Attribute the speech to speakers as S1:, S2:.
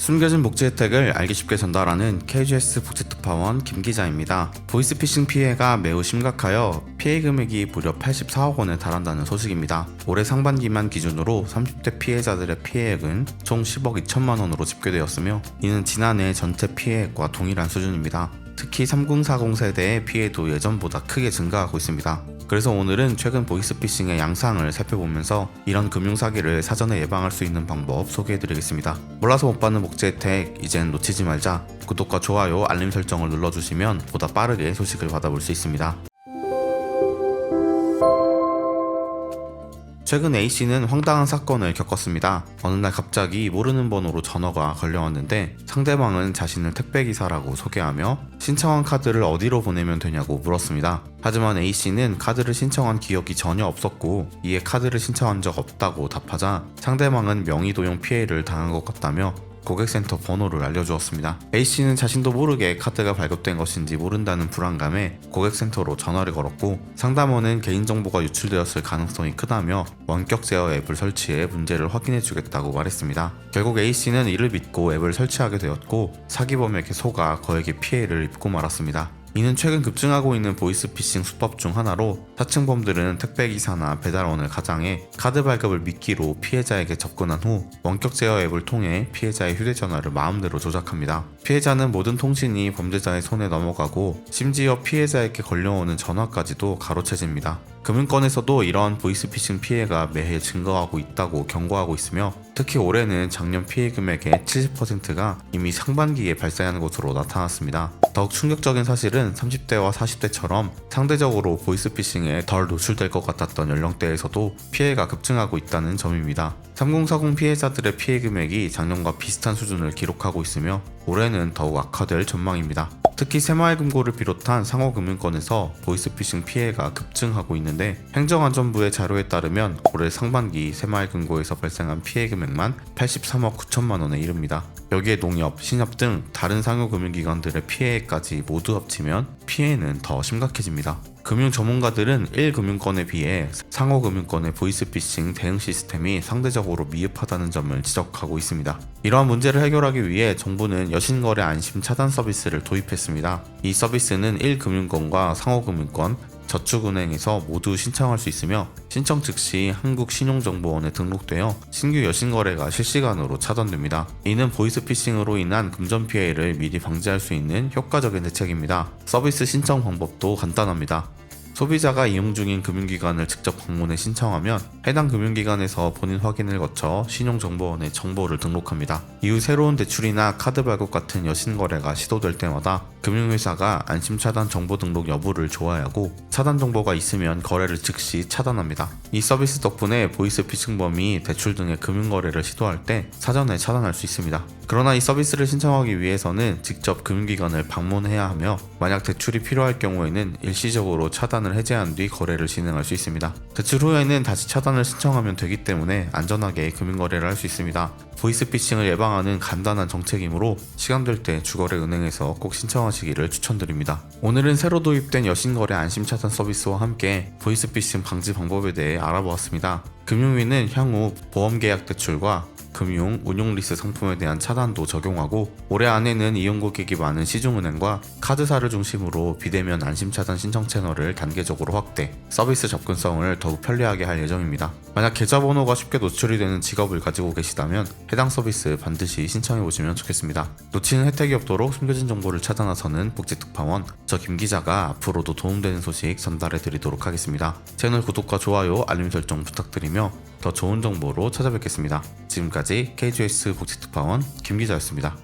S1: 숨겨진 복지 혜택을 알기 쉽게 전달하는 KGS 복지특파원 김기자입니다. 보이스피싱 피해가 매우 심각하여 피해 금액이 무려 84억 원에 달한다는 소식입니다. 올해 상반기만 기준으로 30대 피해자들의 피해액은 총 10억 2천만 원으로 집계되었으며 이는 지난해 전체 피해액과 동일한 수준입니다. 특히 3040 세대의 피해도 예전보다 크게 증가하고 있습니다. 그래서 오늘은 최근 보이스피싱의 양상을 살펴보면서 이런 금융사기를 사전에 예방할 수 있는 방법 소개해드리겠습니다. 몰라서 못 받는 복지 혜택 이젠 놓치지 말자. 구독과 좋아요, 알림 설정을 눌러주시면 보다 빠르게 소식을 받아볼 수 있습니다. 최근 A씨는 황당한 사건을 겪었습니다. 어느 날 갑자기 모르는 번호로 전화가 걸려왔는데 상대방은 자신을 택배기사라고 소개하며 신청한 카드를 어디로 보내면 되냐고 물었습니다. 하지만 A씨는 카드를 신청한 기억이 전혀 없었고 이에 카드를 신청한 적 없다고 답하자 상대방은 명의도용 피해를 당한 것 같다며 고객센터 번호를 알려주었습니다. A씨는 자신도 모르게 카드가 발급된 것인지 모른다는 불안감에 고객센터로 전화를 걸었고 상담원은 개인정보가 유출되었을 가능성이 크다며 원격 제어 앱을 설치해 문제를 확인해주겠다고 말했습니다. 결국 A씨는 이를 믿고 앱을 설치하게 되었고 사기범에게 속아 거액의 피해를 입고 말았습니다. 이는 최근 급증하고 있는 보이스피싱 수법 중 하나로 사칭범들은 택배기사나 배달원을 가장해 카드 발급을 미끼로 피해자에게 접근한 후 원격 제어 앱을 통해 피해자의 휴대전화를 마음대로 조작합니다. 피해자는 모든 통신이 범죄자의 손에 넘어가고 심지어 피해자에게 걸려오는 전화까지도 가로채집니다. 금융권에서도 이러한 보이스피싱 피해가 매해 증가하고 있다고 경고하고 있으며 특히 올해는 작년 피해 금액의 70%가 이미 상반기에 발생하는 것으로 나타났습니다. 더욱 충격적인 사실은 30대와 40대처럼 상대적으로 보이스피싱에 덜 노출될 것 같았던 연령대에서도 피해가 급증하고 있다는 점입니다. 3040 피해자들의 피해 금액이 작년과 비슷한 수준을 기록하고 있으며 올해는 더욱 악화될 전망입니다. 특히 새마을금고를 비롯한 상호금융권에서 보이스피싱 피해가 급증하고 있는데 행정안전부의 자료에 따르면 올해 상반기 새마을금고에서 발생한 피해 금액만 83억 9천만 원에 이릅니다. 여기에 농협, 신협 등 다른 상호금융기관들의 피해까지 모두 합치면 피해는 더 심각해집니다. 금융 전문가들은 1금융권에 비해 상호금융권의 보이스피싱 대응 시스템이 상대적으로 미흡하다는 점을 지적하고 있습니다. 이러한 문제를 해결하기 위해 정부는 여신거래 안심 차단 서비스를 도입했습니다. 이 서비스는 1금융권과 상호금융권, 저축은행에서 모두 신청할 수 있으며 신청 즉시 한국신용정보원에 등록되어 신규 여신거래가 실시간으로 차단됩니다. 이는 보이스피싱으로 인한 금전 피해를 미리 방지할 수 있는 효과적인 대책입니다. 서비스 신청 방법도 간단합니다. 소비자가 이용 중인 금융기관을 직접 방문해 신청하면 해당 금융기관에서 본인 확인을 거쳐 신용정보원에 정보를 등록합니다. 이후 새로운 대출이나 카드 발급 같은 여신거래가 시도될 때마다 금융회사가 안심차단 정보 등록 여부를 조회하고 차단 정보가 있으면 거래를 즉시 차단합니다. 이 서비스 덕분에 보이스피싱범이 대출 등의 금융거래를 시도할 때 사전에 차단할 수 있습니다. 그러나 이 서비스를 신청하기 위해서는 직접 금융기관을 방문해야 하며 만약 대출이 필요할 경우에는 일시적으로 차단을 해제한 뒤 거래를 진행할 수 있습니다. 대출 후에는 다시 차단을 신청하면 되기 때문에 안전하게 금융거래를 할 수 있습니다. 보이스피싱을 예방하는 간단한 정책이므로 시간 될 때 주거래 은행에서 꼭 신청하시기를 추천드립니다. 오늘은 새로 도입된 여신거래 안심차단 서비스와 함께 보이스피싱 방지 방법에 대해 알아보았습니다. 금융위는 향후 보험계약 대출과 금융, 운용리스 상품에 대한 차단도 적용하고 올해 안에는 이용 고객이 많은 시중은행과 카드사를 중심으로 비대면 안심차단 신청 채널을 단계적으로 확대, 서비스 접근성을 더욱 편리하게 할 예정입니다. 만약 계좌번호가 쉽게 노출이 되는 직업을 가지고 계시다면 해당 서비스 반드시 신청해보시면 좋겠습니다. 놓치는 혜택이 없도록 숨겨진 정보를 찾아 나서는 복지특파원, 저 김기자가 앞으로도 도움되는 소식 전달해드리도록 하겠습니다. 채널 구독과 좋아요, 알림 설정 부탁드리며 더 좋은 정보로 찾아뵙겠습니다. 지금까지 KGS 복지특파원 김기자였습니다.